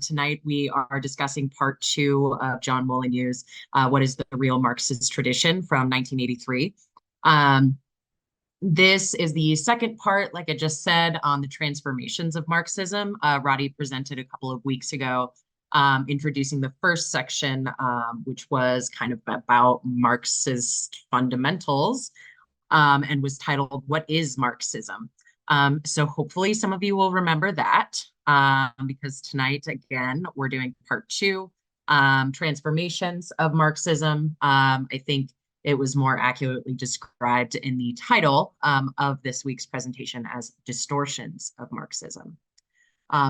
Tonight we are discussing part two of John Molyneux's What is the Real Marxist Tradition from 1983. This is the second part, like I just said, on the transformations of Marxism. Roddy presented a couple of weeks ago, introducing the first section, which was kind of about Marxist fundamentals, and was titled, What is Marxism? So hopefully some of you will remember that, because tonight, again, we're doing part two, transformations of Marxism. I think it was more accurately described in the title of this week's presentation as Distortions of Marxism.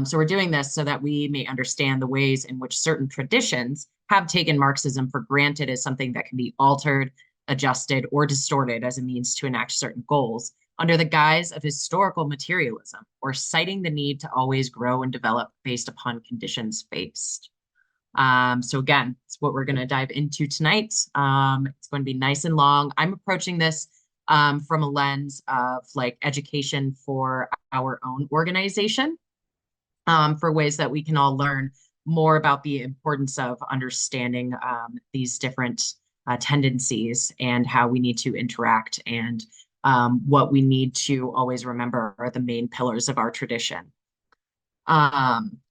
So we're doing this so that we may understand the ways in which certain traditions have taken Marxism for granted as something that can be altered, adjusted, or distorted as a means to enact certain goals under the guise of historical materialism, or citing the need to always grow and develop based upon conditions faced. So again, it's what we're going to dive into tonight. It's going to be nice and long. I'm approaching this from a lens of like education for our own organization, for ways that we can all learn more about the importance of understanding these different tendencies and how we need to interact, and what we need to always remember are the main pillars of our tradition.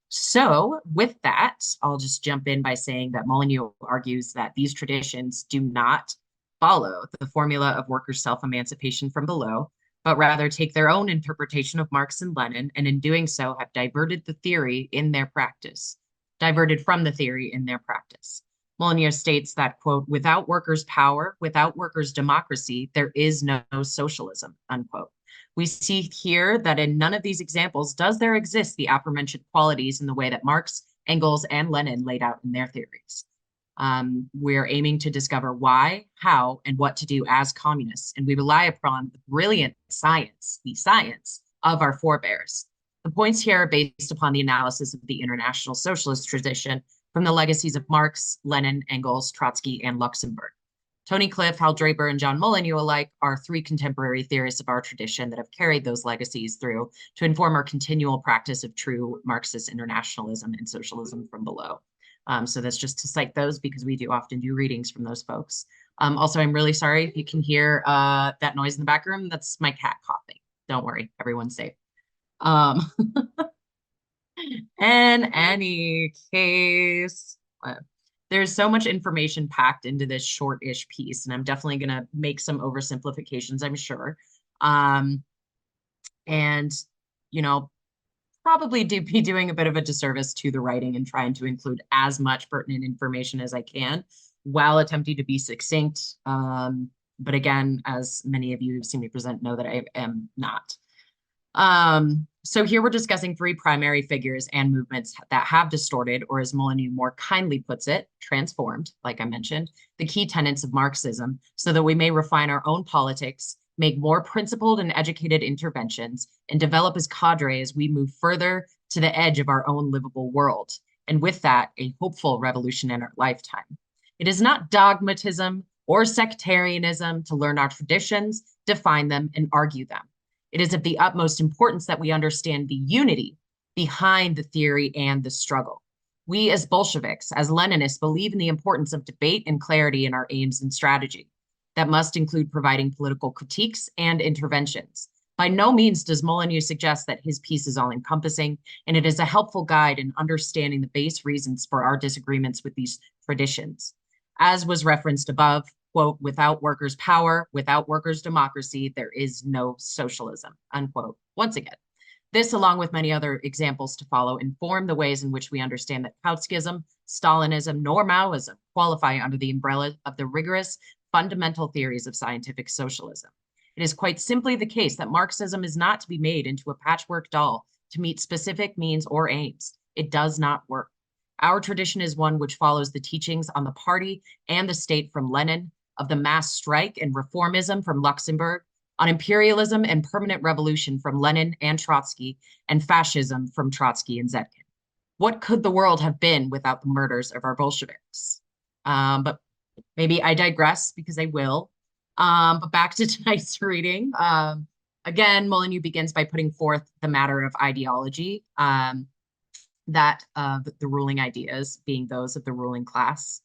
So with that, I'll just jump in by saying that Molyneux argues that these traditions do not follow the formula of workers' self-emancipation from below, but rather take their own interpretation of Marx and Lenin, and in doing so have diverted from the theory in their practice. Molyneux states that, quote, without workers' power, without workers' democracy, there is no socialism, unquote. We see here that in none of these examples does there exist the aforementioned qualities in the way that Marx, Engels, and Lenin laid out in their theories. We're aiming to discover why, how, and what to do as communists, and we rely upon the brilliant science, the science of our forebears. The points here are based upon the analysis of the international socialist tradition from the legacies of Marx, Lenin, Engels, Trotsky, and Luxemburg. Tony Cliff, Hal Draper, and John Molyneux alike are three contemporary theorists of our tradition that have carried those legacies through to inform our continual practice of true Marxist internationalism and socialism from below. So that's just to cite those because we do often do readings from those folks. Also, I'm really sorry if you can hear that noise in the background. That's my cat coughing. Don't worry, everyone's safe. In any case, there's so much information packed into this short-ish piece, and I'm definitely going to make some oversimplifications, I'm sure. And, you know, probably be doing a bit of a disservice to the writing and trying to include as much pertinent information as I can while attempting to be succinct. But again, as many of you who've seen me present know that I am not. So here we're discussing three primary figures and movements that have distorted, or as Molyneux more kindly puts it, transformed, like I mentioned, the key tenets of Marxism so that we may refine our own politics, make more principled and educated interventions, and develop as cadre as we move further to the edge of our own livable world. And with that, a hopeful revolution in our lifetime. It is not dogmatism or sectarianism to learn our traditions, define them, and argue them. It is of the utmost importance that we understand the unity behind the theory and the struggle. We as Bolsheviks, as Leninists, believe in the importance of debate and clarity in our aims and strategy. That must include providing political critiques and interventions. By no means does Molyneux suggest that his piece is all-encompassing, and it is a helpful guide in understanding the base reasons for our disagreements with these traditions. As was referenced above, quote, without workers' power, without workers' democracy, there is no socialism, unquote. Once again, this, along with many other examples to follow, inform the ways in which we understand that Trotskyism, Stalinism, nor Maoism qualify under the umbrella of the rigorous fundamental theories of scientific socialism. It is quite simply the case that Marxism is not to be made into a patchwork doll to meet specific means or aims. It does not work. Our tradition is one which follows the teachings on the party and the state from Lenin, of the mass strike and reformism from Luxemburg, on imperialism and permanent revolution from Lenin and Trotsky, and fascism from Trotsky and Zetkin. What could the world have been without the murders of our Bolsheviks? But maybe I digress because I will. But back to tonight's reading. Again, Molyneux begins by putting forth the matter of ideology. that of the ruling ideas being those of the ruling class.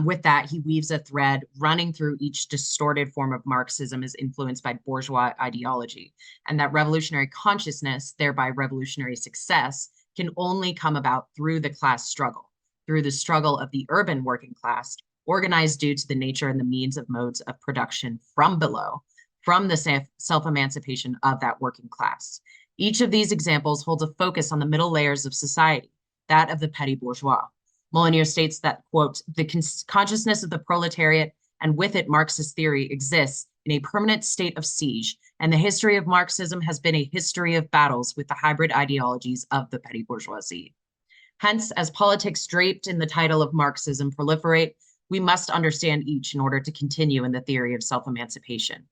With that, he weaves a thread running through each distorted form of Marxism is influenced by bourgeois ideology, and that revolutionary consciousness, thereby revolutionary success, can only come about through the class struggle, through the struggle of the urban working class, organized due to the nature and the means of modes of production from below, from the self-emancipation of that working class. Each of these examples holds a focus on the middle layers of society, that of the petty bourgeois. Molyneux states that, quote, the consciousness of the proletariat and with it Marxist theory exists in a permanent state of siege, and the history of Marxism has been a history of battles with the hybrid ideologies of the petty bourgeoisie. Hence, as politics draped in the title of Marxism proliferate, we must understand each in order to continue in the theory of self-emancipation.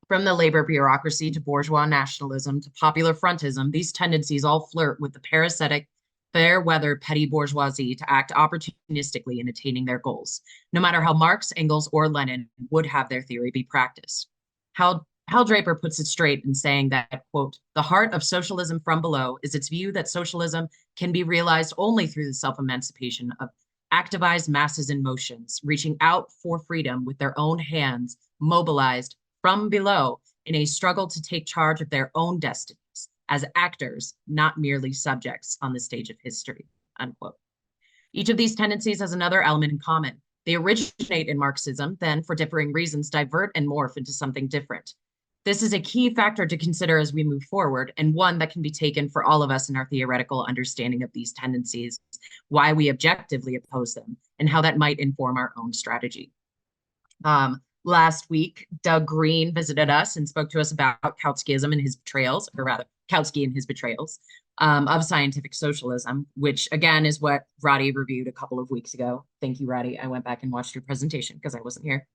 From the labor bureaucracy to bourgeois nationalism to popular frontism, these tendencies all flirt with the parasitic, fair-weather petty bourgeoisie to act opportunistically in attaining their goals, no matter how Marx, Engels, or Lenin would have their theory be practiced. Hal Draper puts it straight in saying that, quote, the heart of socialism from below is its view that socialism can be realized only through the self-emancipation of activized masses in motions, reaching out for freedom with their own hands, mobilized from below in a struggle to take charge of their own destinies as actors, not merely subjects on the stage of history, unquote. Each of these tendencies has another element in common. They originate in Marxism, then for differing reasons divert and morph into something different. This is a key factor to consider as we move forward, and one that can be taken for all of us in our theoretical understanding of these tendencies, why we objectively oppose them, and how that might inform our own strategy. Last week, Doug Green visited us and spoke to us about Kautskyism and his betrayals, or rather, Kautsky and his betrayals of scientific socialism, which again is what Roddy reviewed a couple of weeks ago. Thank you, Roddy. I went back and watched your presentation because I wasn't here.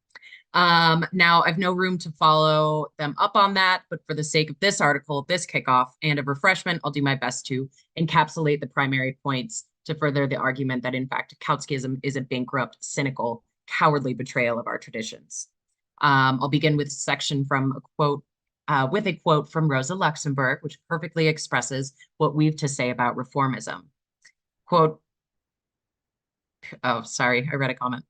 Now, I've no room to follow them up on that, but for the sake of this article, this kickoff, and of refreshment, I'll do my best to encapsulate the primary points to further the argument that, in fact, Kautskyism is a bankrupt, cynical, cowardly betrayal of our traditions. I'll begin with a section from a quote, with a quote from Rosa Luxemburg, which perfectly expresses what we've to say about reformism. Quote, oh, sorry, I read a comment.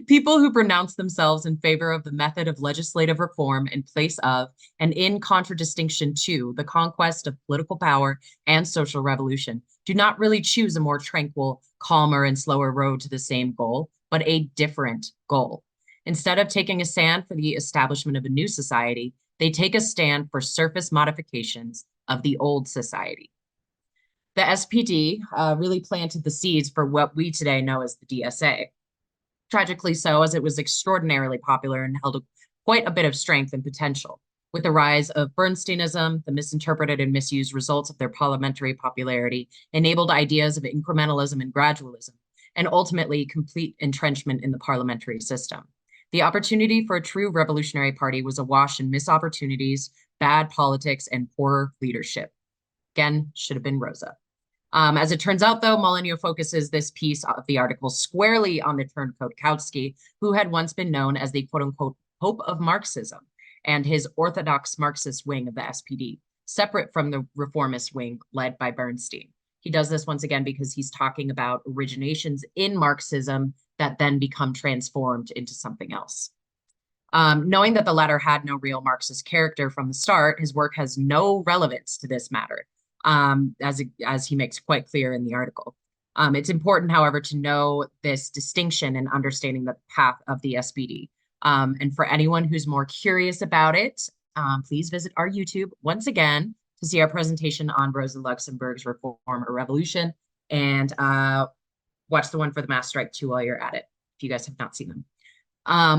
People who pronounce themselves in favor of the method of legislative reform in place of and in contradistinction to the conquest of political power and social revolution do not really choose a more tranquil, calmer, and slower road to the same goal, but a different goal. Instead of taking a stand for the establishment of a new society, they take a stand for surface modifications of the old society. The SPD really planted the seeds for what we today know as the DSA. Tragically so, as it was extraordinarily popular and held quite a bit of strength and potential. With the rise of Bernsteinism, the misinterpreted and misused results of their parliamentary popularity enabled ideas of incrementalism and gradualism, and ultimately complete entrenchment in the parliamentary system. The opportunity for a true revolutionary party was awash in missed opportunities, bad politics, and poor leadership. Again, should have been Rosa. As it turns out, though, Molyneux focuses this piece of the article squarely on the turncoat Kautsky, who had once been known as the quote-unquote Pope of Marxism, and his orthodox Marxist wing of the SPD, separate from the reformist wing led by Bernstein. He does this once again because he's talking about originations in Marxism that then become transformed into something else. Knowing that the latter had no real Marxist character from the start, his work has no relevance to this matter, as he makes quite clear in the article. It's important, however, to know this distinction and understanding the path of the SPD. And for anyone who's more curious about it, please visit our YouTube once again to see our presentation on Rosa Luxemburg's Reform or Revolution, and watch the one for the mass strike too while you're at it, if you guys have not seen them.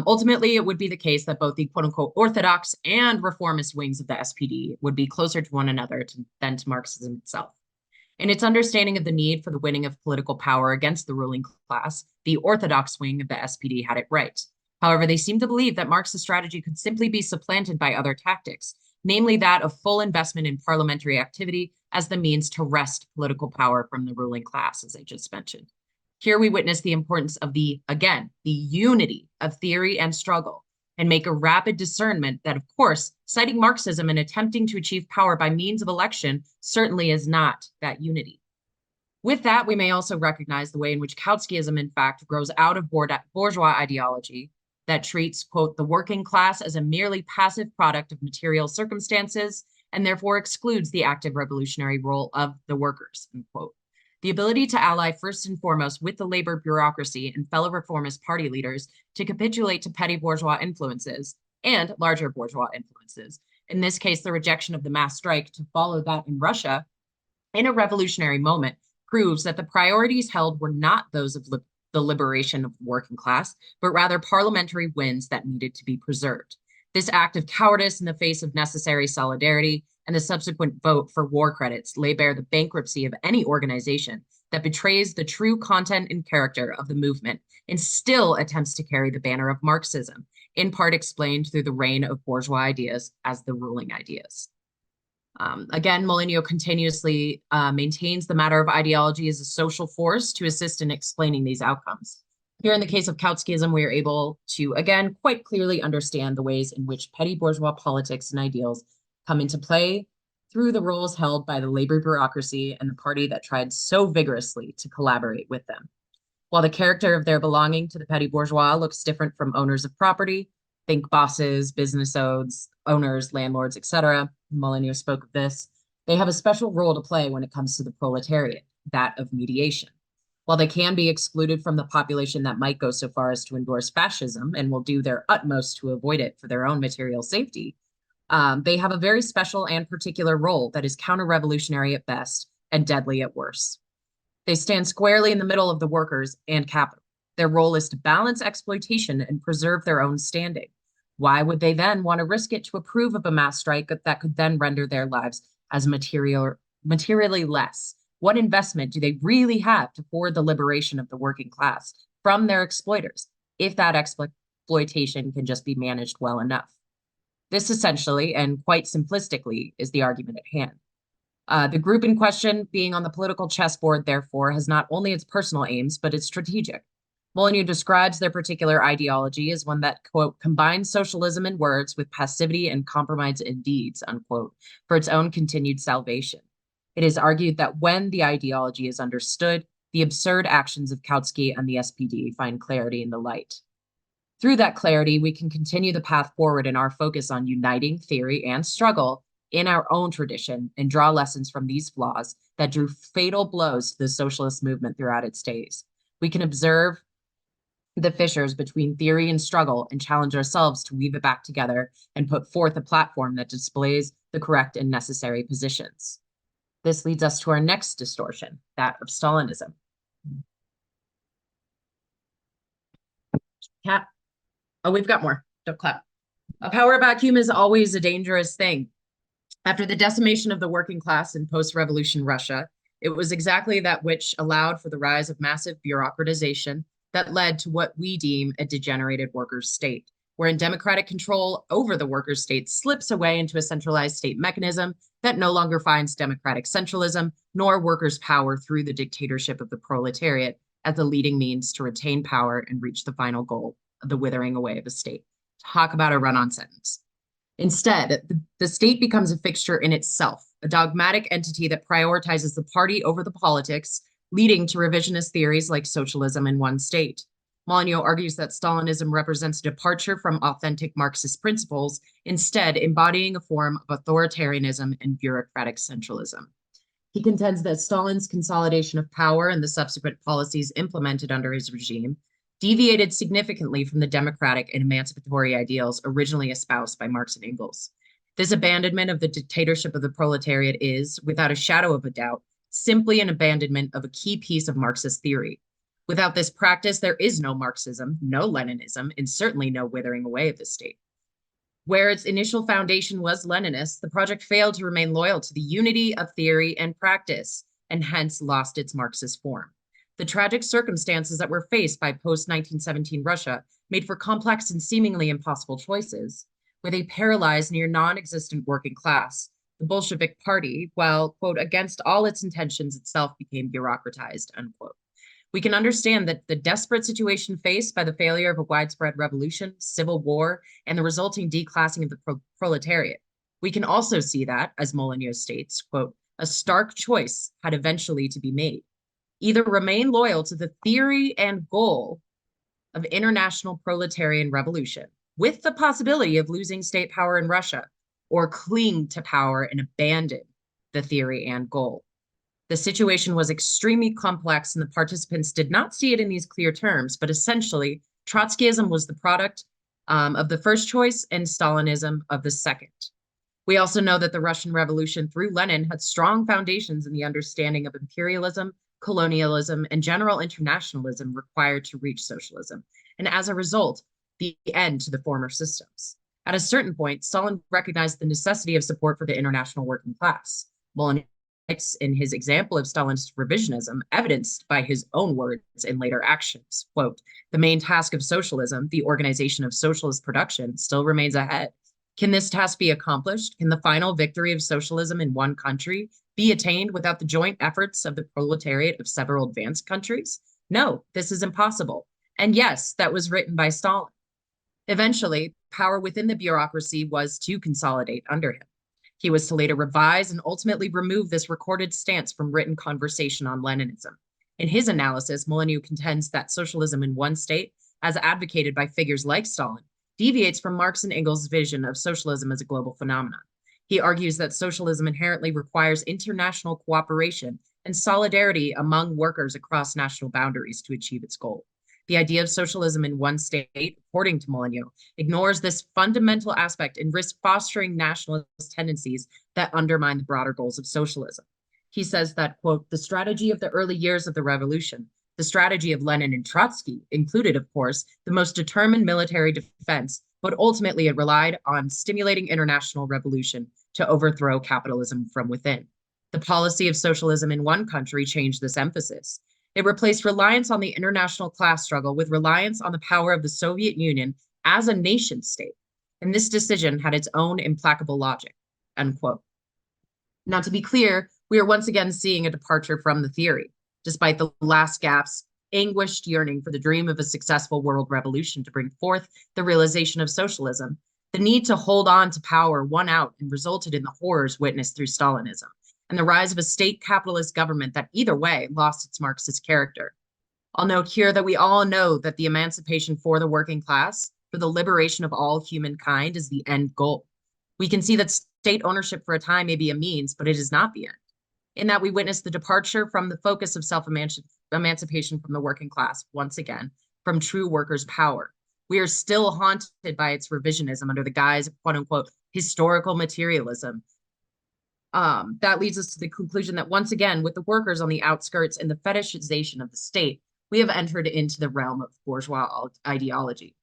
Ultimately, it would be the case that both the quote-unquote orthodox and reformist wings of the SPD would be closer to one another than to Marxism itself. In its understanding of the need for the winning of political power against the ruling class, the orthodox wing of the SPD had it right. However, they seemed to believe that Marxist strategy could simply be supplanted by other tactics, namely that of full investment in parliamentary activity as the means to wrest political power from the ruling class, as I just mentioned. Here we witness the importance of the unity of theory and struggle, and make a rapid discernment that, of course, citing Marxism and attempting to achieve power by means of election certainly is not that unity. With that, we may also recognize the way in which Kautskyism, in fact, grows out of bourgeois ideology that treats, quote, the working class as a merely passive product of material circumstances and therefore excludes the active revolutionary role of the workers, unquote. The ability to ally first and foremost with the labor bureaucracy and fellow reformist party leaders to capitulate to petty bourgeois influences and larger bourgeois influences, in this case, the rejection of the mass strike to follow that in Russia, in a revolutionary moment, proves that the priorities held were not those of the liberation of the working class, but rather parliamentary wins that needed to be preserved. This act of cowardice in the face of necessary solidarity and the subsequent vote for war credits lay bare the bankruptcy of any organization that betrays the true content and character of the movement and still attempts to carry the banner of Marxism, in part explained through the reign of bourgeois ideas as the ruling ideas. Again, Molyneux continuously maintains the matter of ideology as a social force to assist in explaining these outcomes. Here in the case of Kautskyism, we are able to, again, quite clearly understand the ways in which petty bourgeois politics and ideals come into play through the roles held by the labor bureaucracy and the party that tried so vigorously to collaborate with them. While the character of their belonging to the petty bourgeois looks different from owners of property, think bosses, business owners, landlords, etc. Molyneux spoke of this. They have a special role to play when it comes to the proletariat, that of mediation. While they can be excluded from the population that might go so far as to endorse fascism and will do their utmost to avoid it for their own material safety, they have a very special and particular role that is counter-revolutionary at best and deadly at worst. They stand squarely in the middle of the workers and capital. Their role is to balance exploitation and preserve their own standing. Why would they then want to risk it to approve of a mass strike that could then render their lives as materially less? What investment do they really have to forward the liberation of the working class from their exploiters, if that exploitation can just be managed well enough? This essentially, and quite simplistically, is the argument at hand. The group in question, being on the political chessboard, therefore, has not only its personal aims, but its strategic. Molyneux describes their particular ideology as one that, quote, combines socialism in words with passivity and compromise in deeds, unquote, for its own continued salvation. It is argued that when the ideology is understood, the absurd actions of Kautsky and the SPD find clarity in the light. Through that clarity, we can continue the path forward in our focus on uniting theory and struggle in our own tradition and draw lessons from these flaws that drew fatal blows to the socialist movement throughout its days. We can observe the fissures between theory and struggle and challenge ourselves to weave it back together and put forth a platform that displays the correct and necessary positions. This leads us to our next distortion, that of Stalinism. Cat. Oh, we've got more. Don't clap. A power vacuum is always a dangerous thing. After the decimation of the working class in post-revolution Russia, it was exactly that which allowed for the rise of massive bureaucratization that led to what we deem a degenerated workers' state, wherein democratic control over the workers' state slips away into a centralized state mechanism that no longer finds democratic centralism nor workers' power through the dictatorship of the proletariat as the leading means to retain power and reach the final goal of the withering away of the state. Talk about a run-on sentence. Instead, the state becomes a fixture in itself, a dogmatic entity that prioritizes the party over the politics, leading to revisionist theories like socialism in one state. Molyneux argues that Stalinism represents a departure from authentic Marxist principles, instead embodying a form of authoritarianism and bureaucratic centralism. He contends that Stalin's consolidation of power and the subsequent policies implemented under his regime deviated significantly from the democratic and emancipatory ideals originally espoused by Marx and Engels. This abandonment of the dictatorship of the proletariat is, without a shadow of a doubt, simply an abandonment of a key piece of Marxist theory. Without this practice, there is no Marxism, no Leninism, and certainly no withering away of the state. Where its initial foundation was Leninist, the project failed to remain loyal to the unity of theory and practice, and hence lost its Marxist form. The tragic circumstances that were faced by post-1917 Russia made for complex and seemingly impossible choices. With a paralyzed, near non-existent working class, the Bolshevik Party, while, quote, against all its intentions itself became bureaucratized, unquote. We can understand that the desperate situation faced by the failure of a widespread revolution, civil war, and the resulting declassing of the proletariat. We can also see that, as Molyneux states, quote, a stark choice had eventually to be made. Either remain loyal to the theory and goal of international proletarian revolution, with the possibility of losing state power in Russia, or cling to power and abandon the theory and goal. The situation was extremely complex, and the participants did not see it in these clear terms, but essentially, Trotskyism was the product of the first choice and Stalinism of the second. We also know that the Russian Revolution through Lenin had strong foundations in the understanding of imperialism, colonialism, and general internationalism required to reach socialism, and as a result, the end to the former systems. At a certain point, Stalin recognized the necessity of support for the international working class. Molyneux, in his example of Stalin's revisionism, evidenced by his own words and later actions, quote, the main task of socialism, the organization of socialist production, still remains ahead. Can this task be accomplished? Can the final victory of socialism in one country be attained without the joint efforts of the proletariat of several advanced countries? No, this is impossible. And yes, that was written by Stalin. Eventually, power within the bureaucracy was to consolidate under him. He was to later revise and ultimately remove this recorded stance from written conversation on Leninism. In his analysis, Molyneux contends that socialism in one state, as advocated by figures like Stalin, deviates from Marx and Engels' vision of socialism as a global phenomenon. He argues that socialism inherently requires international cooperation and solidarity among workers across national boundaries to achieve its goal. The idea of socialism in one state, according to Molyneux, ignores this fundamental aspect and risks fostering nationalist tendencies that undermine the broader goals of socialism. He says that, quote, the strategy of the early years of the revolution, the strategy of Lenin and Trotsky, included, of course, the most determined military defense, but ultimately it relied on stimulating international revolution to overthrow capitalism from within. The policy of socialism in one country changed this emphasis. It replaced reliance on the international class struggle with reliance on the power of the Soviet Union as a nation state. And this decision had its own implacable logic, unquote. Now, to be clear, we are once again seeing a departure from the theory. Despite the last gasp's anguished yearning for the dream of a successful world revolution to bring forth the realization of socialism, the need to hold on to power won out and resulted in the horrors witnessed through Stalinism and the rise of a state capitalist government that either way lost its Marxist character. I'll note here that we all know that the emancipation for the working class, for the liberation of all humankind, is the end goal. We can see that state ownership for a time may be a means, but it is not the end. In that we witness the departure from the focus of self-emancipation from the working class, once again, from true workers' power. We are still haunted by its revisionism under the guise of quote-unquote historical materialism. That leads us to the conclusion that once again, with the workers on the outskirts and the fetishization of the state, we have entered into the realm of bourgeois ideology.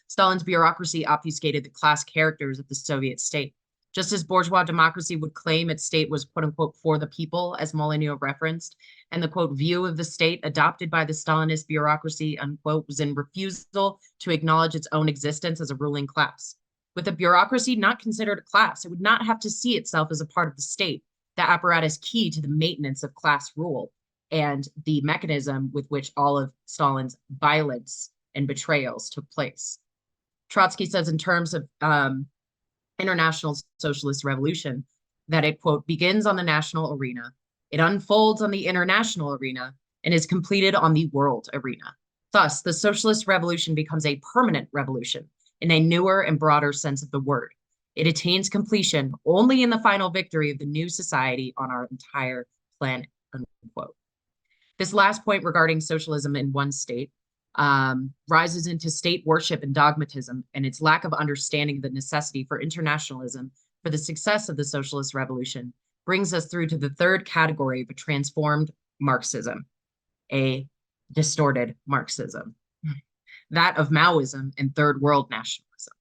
Stalin's bureaucracy obfuscated the class characters of the Soviet state. Just as bourgeois democracy would claim its state was quote unquote for the people, as Molyneux referenced, and the quote view of the state adopted by the Stalinist bureaucracy unquote was in refusal to acknowledge its own existence as a ruling class. With a bureaucracy not considered a class, it would not have to see itself as a part of the state, the apparatus key to the maintenance of class rule, and the mechanism with which all of Stalin's violence and betrayals took place. Trotsky says in terms of international socialist revolution that it, quote, begins on the national arena, it unfolds on the international arena, and is completed on the world arena. Thus, the socialist revolution becomes a permanent revolution in a newer and broader sense of the word. It attains completion only in the final victory of the new society on our entire planet, unquote. This last point regarding socialism in one state rises into state worship and dogmatism and its lack of understanding of the necessity for internationalism for the success of the socialist revolution brings us through to the third category of a transformed Marxism, a distorted Marxism, that of Maoism and third world nationalism.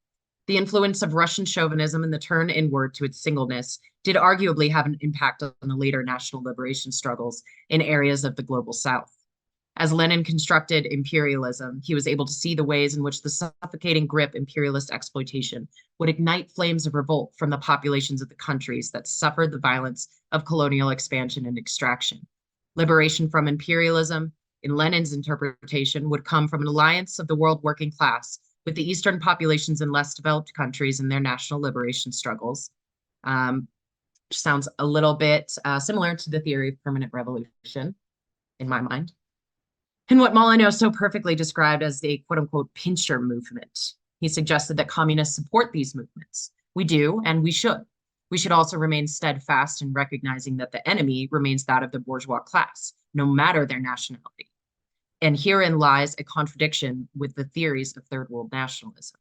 The influence of Russian chauvinism and the turn inward to its singleness did arguably have an impact on the later national liberation struggles in areas of the global South. As Lenin constructed imperialism, he was able to see the ways in which the suffocating grip imperialist exploitation would ignite flames of revolt from the populations of the countries that suffered the violence of colonial expansion and extraction. Liberation from imperialism in Lenin's interpretation, would come from an alliance of the world working class with the Eastern populations in less developed countries and their national liberation struggles. Which sounds a little bit similar to the theory of permanent revolution, in my mind. And what Molyneux so perfectly described as the quote unquote pincher movement. He suggested that communists support these movements. We do, and we should. We should also remain steadfast in recognizing that the enemy remains that of the bourgeois class, no matter their nationality. And herein lies a contradiction with the theories of third world nationalism.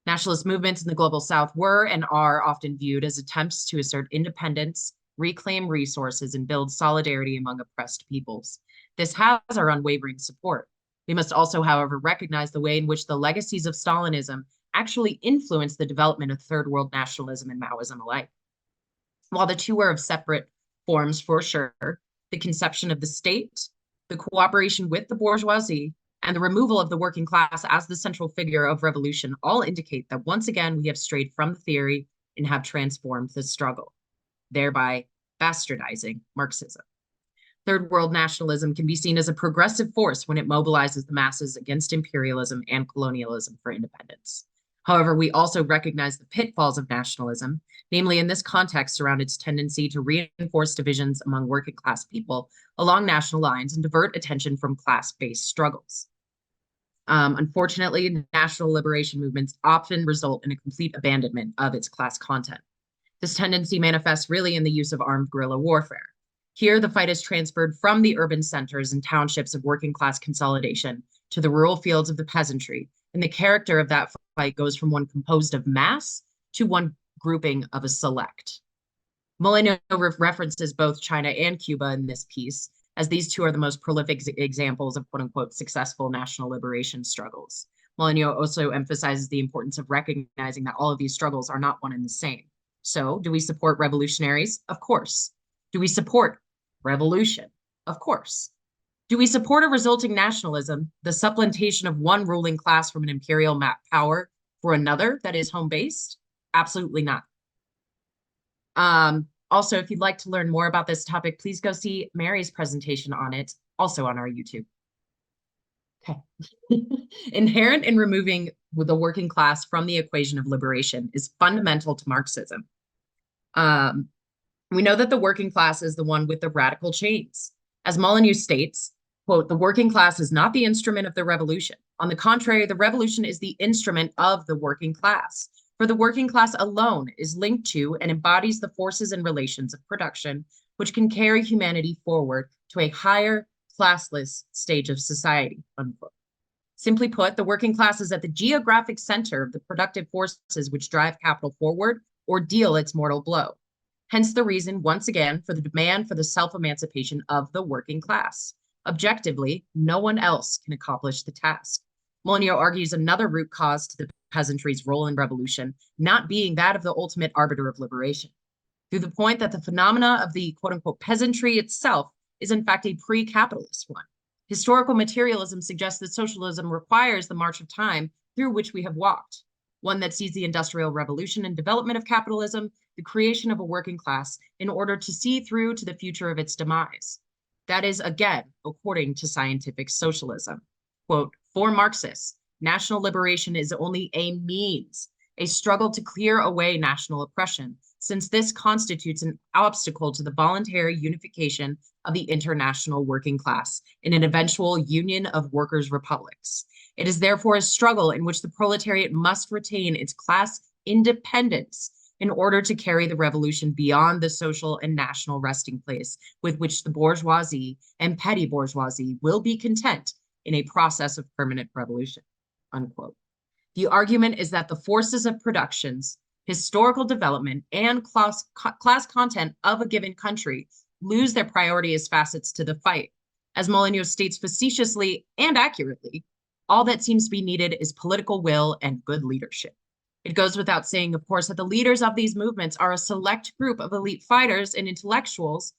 Nationalist movements in the global south were and are often viewed as attempts to assert independence, reclaim resources, and build solidarity among oppressed peoples. This has our unwavering support. We must also, however, recognize the way in which the legacies of Stalinism actually influenced the development of third world nationalism and Maoism alike. While the two are of separate forms for sure, the conception of the state, the cooperation with the bourgeoisie, and the removal of the working class as the central figure of revolution all indicate that once again we have strayed from the theory and have transformed the struggle, thereby bastardizing Marxism. Third world nationalism can be seen as a progressive force when it mobilizes the masses against imperialism and colonialism for independence. However, we also recognize the pitfalls of nationalism, namely in this context around its tendency to reinforce divisions among working class people along national lines and divert attention from class-based struggles. Unfortunately, national liberation movements often result in a complete abandonment of its class content. This tendency manifests really in the use of armed guerrilla warfare. Here, the fight is transferred from the urban centers and townships of working class consolidation to the rural fields of the peasantry, and the character of that fight goes from one composed of mass to one grouping of a select. Molyneux references both China and Cuba in this piece, as these two are the most prolific examples of quote-unquote successful national liberation struggles. Molyneux also emphasizes the importance of recognizing that all of these struggles are not one and the same. So, do we support revolutionaries? Of course. Do we support revolution? Of course. Do we support a resulting nationalism, the supplantation of one ruling class from an imperial power for another that is home-based? Absolutely not. Also, if you'd like to learn more about this topic, please go see Mary's presentation on it, also on our YouTube. Okay. Inherent in removing the working class from the equation of liberation is fundamental to Marxism. We know that the working class is the one with the radical chains. As Molyneux states, quote, the working class is not the instrument of the revolution. On the contrary, the revolution is the instrument of the working class. For the working class alone is linked to and embodies the forces and relations of production, which can carry humanity forward to a higher classless stage of society, unquote. Simply put, the working class is at the geographic center of the productive forces which drive capital forward or deal its mortal blow. Hence the reason, once again, for the demand for the self-emancipation of the working class. Objectively, no one else can accomplish the task. Molyneux argues another root cause to the peasantry's role in revolution not being that of the ultimate arbiter of liberation, through the point that the phenomena of the quote-unquote peasantry itself is in fact a pre-capitalist one. Historical materialism suggests that socialism requires the march of time through which we have walked, one that sees the Industrial Revolution and development of capitalism, the creation of a working class, in order to see through to the future of its demise. That is, again, according to scientific socialism. Quote, for Marxists, national liberation is only a means, a struggle to clear away national oppression, since this constitutes an obstacle to the voluntary unification of the international working class in an eventual union of workers' republics. It is therefore a struggle in which the proletariat must retain its class independence in order to carry the revolution beyond the social and national resting place with which the bourgeoisie and petty bourgeoisie will be content in a process of permanent revolution, unquote. The argument is that the forces of productions, historical development, and class content of a given country lose their priority as facets to the fight. As Molyneux states facetiously and accurately, all that seems to be needed is political will and good leadership. It goes without saying, of course, that the leaders of these movements are a select group of elite fighters and intellectuals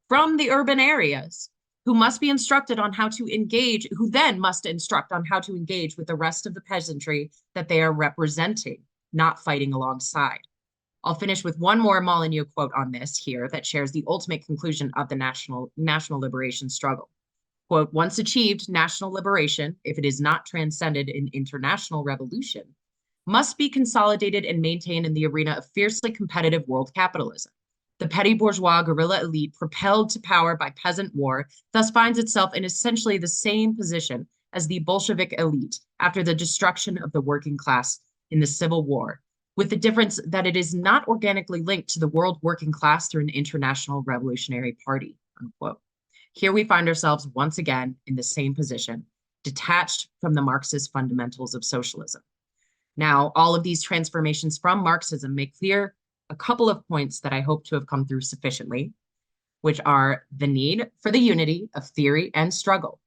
from the urban areas who must be instructed on how to engage, who then must instruct on how to engage with the rest of the peasantry that they are representing, not fighting alongside. I'll finish with one more Molyneux quote on this here that shares the ultimate conclusion of the national liberation struggle. Quote, once achieved, national liberation, if it is not transcended in international revolution, must be consolidated and maintained in the arena of fiercely competitive world capitalism. The petty bourgeois guerrilla elite, propelled to power by peasant war, thus finds itself in essentially the same position as the Bolshevik elite after the destruction of the working class in the Civil War, with the difference that it is not organically linked to the world working class through an international revolutionary party, unquote. Here we find ourselves once again in the same position, detached from the Marxist fundamentals of socialism. Now, all of these transformations from Marxism make clear a couple of points that I hope to have come through sufficiently, which are the need for the unity of theory and struggle,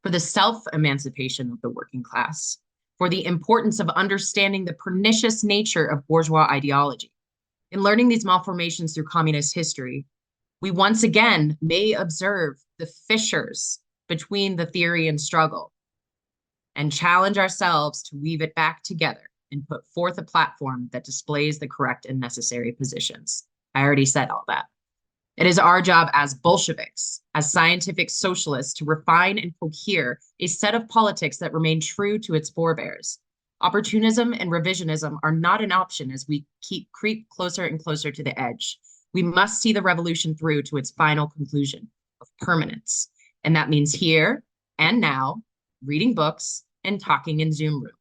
for the self-emancipation of the working class, for the importance of understanding the pernicious nature of bourgeois ideology. In learning these malformations through communist history, we once again may observe the fissures between the theory and struggle and challenge ourselves to weave it back together and put forth a platform that displays the correct and necessary positions. I already said all that. It is our job as Bolsheviks, as scientific socialists, to refine and cohere a set of politics that remain true to its forebears. Opportunism and revisionism are not an option as we creep closer and closer to the edge. We must see the revolution through to its final conclusion of permanence. And that means here and now, reading books and talking in Zoom rooms.